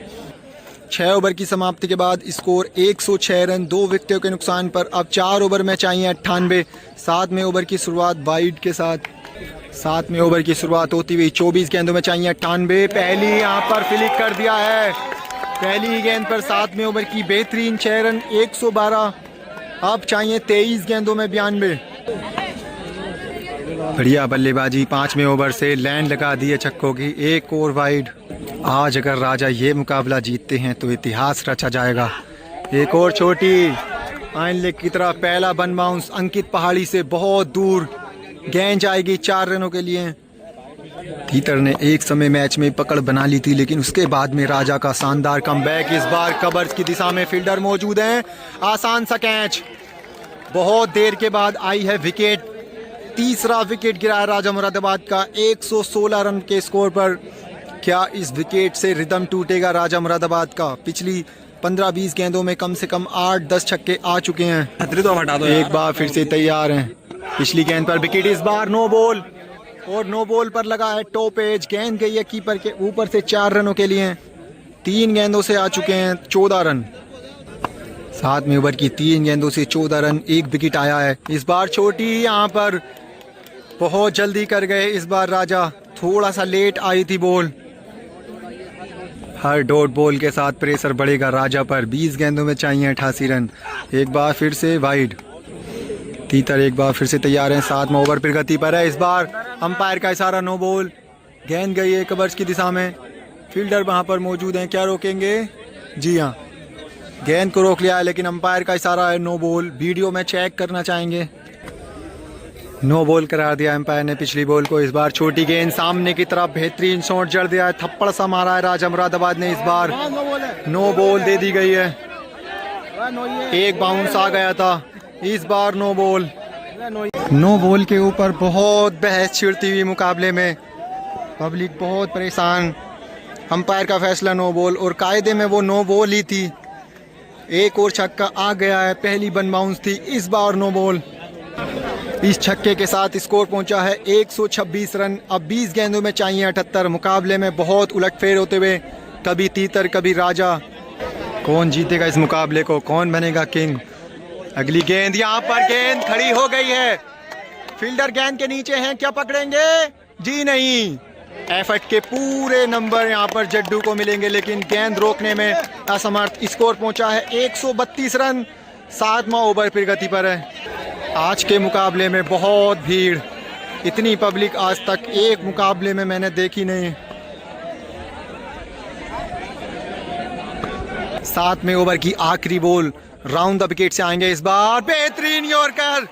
6 ओवर की समाप्ति के बाद स्कोर 106 रन, 2 विकेटों के नुकसान पर। अब 4 ओवर में चाहिए 98। 7वें ओवर की शुरुआत वाइड के साथ। 7वें ओवर की शुरुआत होती हुई 24 गेंदों में चाहिए 98। पहली यहाँ पर फ्लिक कर दिया है, पहली गेंद पर 7वें ओवर की बेहतरीन 6 रन, 112। अब चाहिए 23 गेंदों में 92। बढ़िया बल्लेबाजी 5वें ओवर से, लैंड लगा दी है छक्कों की, एक और वाइड। आज अगर राजा ये मुकाबला जीतते हैं तो इतिहास रचा जाएगा। एक और छोटी, फाइन लेग की तरफ पहला वन बाउंस अंकित पहाड़ी से बहुत दूर, गेंद जाएगी 4 रनों के लिए। तीतर ने एक समय मैच में पकड़ बना ली थी, लेकिन उसके बाद में राजा का शानदार कमबैक। इस बार कवर्स की दिशा में फील्डर मौजूद हैं, आसान सा कैच, बहुत देर के बाद आई है विकेट। तीसरा विकेट गिरा है राजा मुरादाबाद का 116 रन के स्कोर पर। क्या इस विकेट से रिदम टूटेगा राजा मुरादाबाद का? पिछली 15-20 गेंदों में कम से कम 8-10 छक्के आ चुके हैं। तो हटा दो, एक बार फिर से तैयार हैं। पिछली गेंद पर विकेट, इस बार नो बॉल, और नो बॉल पर लगा है टॉप एज। गेंद गई है कीपर के ऊपर से 4 रनों के लिए। 3 गेंदों से आ चुके हैं 14 रन। 7वें ओवर की 3 गेंदों से 14 रन, 1 विकेट आया है। इस बार छोटी, यहाँ पर बहुत जल्दी कर गए इस बार राजा, थोड़ा सा लेट आई थी बॉल। हर डॉट बॉल के साथ प्रेशर बढ़ेगा राजा पर। 20 गेंदों में चाहिए 88 रन। एक बार फिर से वाइड। तीतर एक बार फिर से तैयार हैं, 7वां ओवर फिर गति पर है। इस बार अंपायर का इशारा, नो बॉल। गेंद गई है कवर्स की दिशा में, फील्डर वहां पर मौजूद हैं, क्या रोकेंगे? जी हाँ, गेंद को रोक लिया है, लेकिन अंपायर का इशारा है नो बॉल। वीडियो में चेक करना चाहेंगे, नो बॉल करार दिया अंपायर ने पिछली बॉल को। इस बार छोटी गेंद सामने की तरफ, बेहतरीन शॉट जड़ दिया है, थप्पड़ सा मारा है राजा मुरादाबाद ने। इस बार नो बॉल दे दी गई है, एक बाउंस आ गया था, इस बार नो बॉल। नो बॉल के ऊपर बहुत बहस छिड़ती हुई मुकाबले में, पब्लिक बहुत परेशान। अंपायर का फैसला नो बॉल, और कायदे में वो नो बॉल ही थी। एक और छक्का आ गया है, पहली वन बाउंस थी, इस बार नो बॉल। इस छक्के के साथ स्कोर पहुंचा है 126 रन। अब 20 गेंदों में चाहिए 78। मुकाबले में बहुत उलटफेर होते हुए, कभी तीतर कभी राजा। कौन जीतेगा इस मुकाबले को, कौन बनेगा किंग? अगली गेंद, यहाँ पर गेंद खड़ी हो गई है, फील्डर गेंद के नीचे हैं, क्या पकड़ेंगे? जी नहीं। एफर्ट के पूरे नंबर यहाँ पर जड्डू को मिलेंगे, लेकिन गेंद रोकने में असमर्थ। स्कोर पहुंचा है 132 रन। 7वां ओवर फिर गति पर है। आज के मुकाबले में बहुत भीड़, इतनी पब्लिक आज तक एक मुकाबले में मैंने देखी नहीं। 7वें ओवर की आखिरी बॉल, राउंड द विकेट से आएंगे इस बार। बेहतरीन यॉर्कर,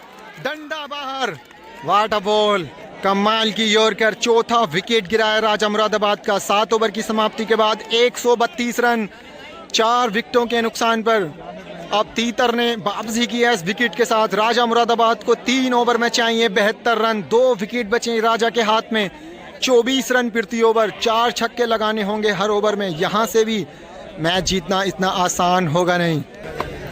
डंडा बाहर, व्हाट अ बॉल, कमाल की यॉर्कर। चौथा विकेट गिरा है राजा मुरादाबाद का। 7 ओवर की समाप्ति के बाद 132 रन, 4 विकेटों के नुकसान पर। अब तीतर ने वापसी की है इस विकेट के साथ। राजा मुरादाबाद को 3 ओवर में चाहिए 72 रन, 2 विकेट बचे राजा के हाथ में। 24 रन प्रति ओवर, 4 छक्के लगाने होंगे हर ओवर में। यहाँ से भी मैच जीतना इतना आसान होगा नहीं।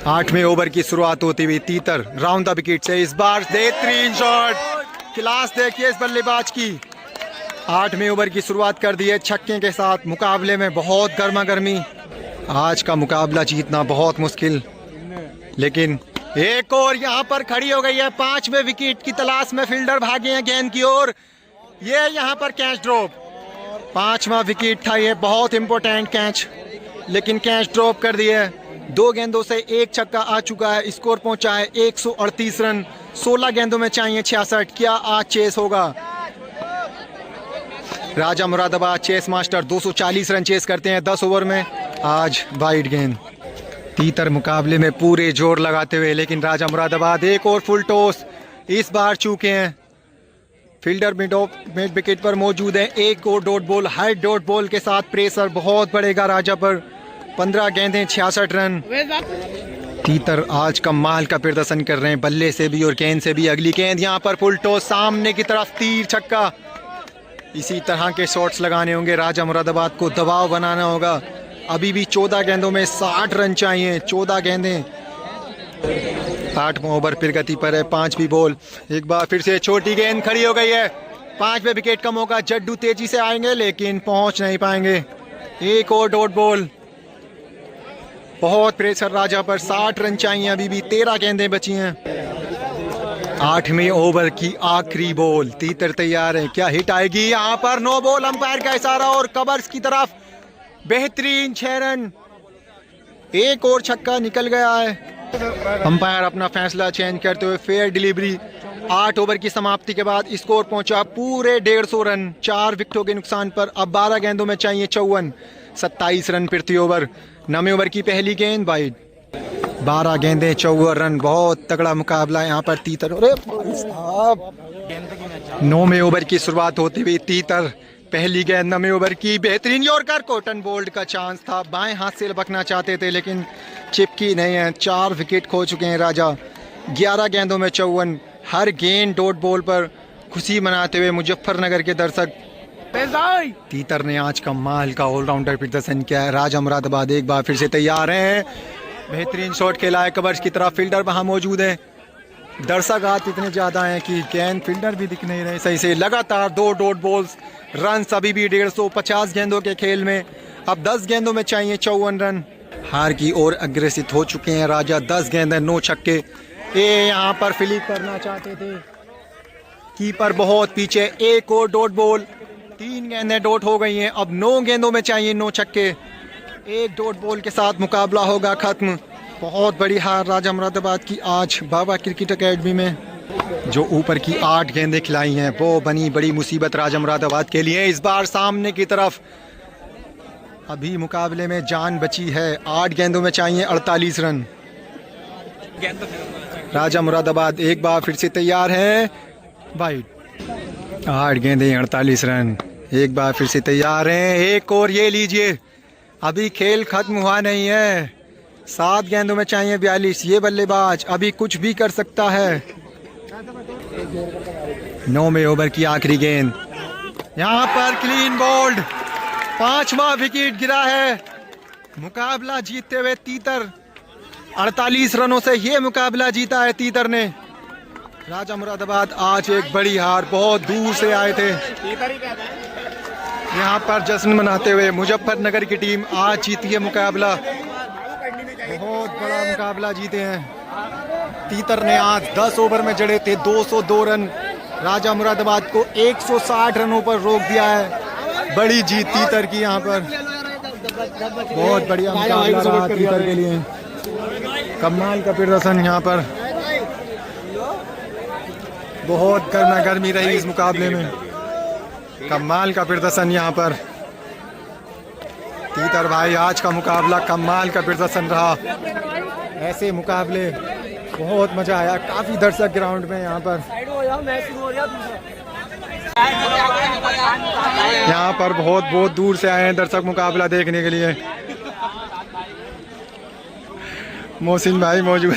8वें ओवर की शुरुआत होती हुई तीतर राउंड द विकेट से इस बार बेहतरीन शॉट, क्लास देखिए इस बल्लेबाज की। 8वें ओवर की शुरुआत कर दी है छक्के के साथ। मुकाबले में बहुत गर्मा गर्मी, आज का मुकाबला जीतना बहुत मुश्किल, लेकिन एक और यहाँ पर खड़ी हो गई है। 5वें विकेट की तलाश में फील्डर भागे हैं गेंद की ओर। ये यहाँ पर कैच ड्रॉप, 5वां विकेट था ये, बहुत इंपॉर्टेंट कैच, लेकिन कैच ड्रॉप कर दिया है। 2 गेंदों से 1 छक्का आ चुका है, स्कोर पहुंचा है 138 रन। 16 गेंदों में चाहिए 66। क्या आज चेस होगा? Raja Moradabad chase master 240 run chase करते हैं 10 ओवर में। आज वाइड गेंद, तीतर मुकाबले में पूरे जोर लगाते हुए, लेकिन राजा मुरादाबाद एक और फुल टॉस इस बार चूके हैं। फील्डर मिड विकेट पर मौजूद है। एक और डॉट बॉल, हर डॉट बॉल के साथ प्रेशर बहुत बढ़ेगा राजा पर। 15 गेंदें 66 रन। तीतर आज कमाल का प्रदर्शन कर रहे हैं, बल्ले से भी और गेंद से भी। अगली गेंद यहाँ पर फुल टॉस, सामने की तरफ तीर छक्का। इसी तरह के शॉट्स लगाने होंगे, राजा मुरादाबाद को दबाव बनाना होगा। अभी भी 14 गेंदों में 60 रन चाहिए, 14 गेंदें। 8वां ओवर फिर गति पर है, 5वीं बॉल। एक बार फिर से छोटी गेंद खड़ी हो गई है। 5वें विकेट का मौका, जड्डू तेजी से आएंगे लेकिन पहुंच नहीं पाएंगे। एक और डॉट बॉल, बहुत प्रेशर राजा पर। 60 रन चाहिए, अभी भी 13 गेंदें बची हैं। 8वें ओवर की आखिरी बॉल, तीतर तैयार है, क्या हिट आएगी? यहाँ पर नो बॉल, अंपायर का इशारा और कवर्स की तरफ। बेहतरीन 6 रन, एक और छक्का निकल गया है। अंपायर अपना फैसला चेंज करते हुए फेयर डिलीवरी। 8 ओवर की समाप्ति के बाद स्कोर पहुंचा पूरे 150 रन, 4 विकेटों के नुकसान पर। अब 12 गेंदों में चाहिए 54, 27 रन प्रति ओवर। 9वें ओवर की पहली गेंद वाइड, 12 गेंदें 54 रन। बहुत तगड़ा मुकाबला यहाँ पर तीतर। अरे भाई साहब, 9वें ओवर की शुरुआत होती हुई तीतर पहली गेंद 9वें ओवर की, बेहतरीन यॉर्कर। कॉटन बोल्ड का चांस था, बाएं हाथ से लपकना चाहते थे लेकिन चिपकी नहीं है। 4 विकेट खो चुके हैं राजा। 11 गेंदों में 54, हर गेंद डॉट बॉल पर खुशी मनाते हुए मुजफ्फरनगर के दर्शक। तीतर ने आज कमाल का ऑलराउंडर प्रदर्शन किया है। राजा मुरादाबाद एक बार फिर से तैयार हैं। बेहतरीन शॉट खेला है कवर्स की तरफ, फील्डर वहां मौजूद है। दर्शक आज इतने ज्यादा हैं कि गेंद फील्डर भी दिख नहीं रहे सही से। लगातार 2 डॉट बॉल्स, रन अभी भी 150 गेंदों के खेल में। अब 10 गेंदों में चाहिए 54 रन। हार की ओर अग्रेसित हो चुके हैं राजा। 10 गेंदें 9 छक्के। ये यहाँ पर फ्लिप करना चाहते थे, कीपर बहुत पीछे। एक और डॉट बॉल, 3 गेंदें डॉट हो गई हैं। अब 9 गेंदों में चाहिए 9 छक्के। एक डॉट बॉल के साथ मुकाबला होगा खत्म। बहुत बड़ी हार राजा मुरादाबाद की आज बाबा क्रिकेट एकेडमी में। जो ऊपर की 8 गेंदें खिलाई हैं वो बनी बड़ी मुसीबत राजा मुरादाबाद के लिए। इस बार सामने की तरफ, अभी मुकाबले में जान बची है। 8 गेंदों में चाहिए 48 रन। राजा मुरादाबाद एक बार फिर से तैयार है। वाइड, 8 गेंदें 48 रन। एक बार फिर से तैयार हैं। एक और ये लीजिए, अभी खेल खत्म हुआ नहीं है। 7 गेंदों में चाहिए 42। ये बल्लेबाज अभी कुछ भी कर सकता है। 9वें ओवर की आखिरी गेंद, यहाँ पर क्लीन बोल्ड। 5वां विकेट गिरा है। मुकाबला जीतते हुए तीतर 48 रनों से ये मुकाबला जीता है तीतर ने। राजा मुरादाबाद आज एक बड़ी हार, बहुत दूर से आए थे। यहाँ पर जश्न मनाते हुए मुजफ्फरनगर की टीम आज जीती है मुकाबला। बहुत बड़ा मुकाबला जीते हैं। तीतर ने आज 10 ओवर में जड़े थे 202 रन। राजा मुरादाबाद को 160 रनों पर रोक दिया है। बड़ी जीत तीतर की यहाँ पर। बहुत बढ़िया मुकाबला रहा तीतर के लिए। कमाल का प्रदर्शन यहाँ पर। बहुत गर्मा गर्मी रही इस मुकाबले में। कमाल का प्रदर्शन यहाँ पर। तीतर भाई आज का मुकाबला कमाल का प्रदर्शन रहा। ऐसे मुकाबले बहुत मजा आया। काफी दर्शक ग्राउंड में यहाँ पर। यहाँ पर बहुत दूर से आए हैं दर्शक मुकाबला देखने के लिए। मोहसिन भाई मौजूद।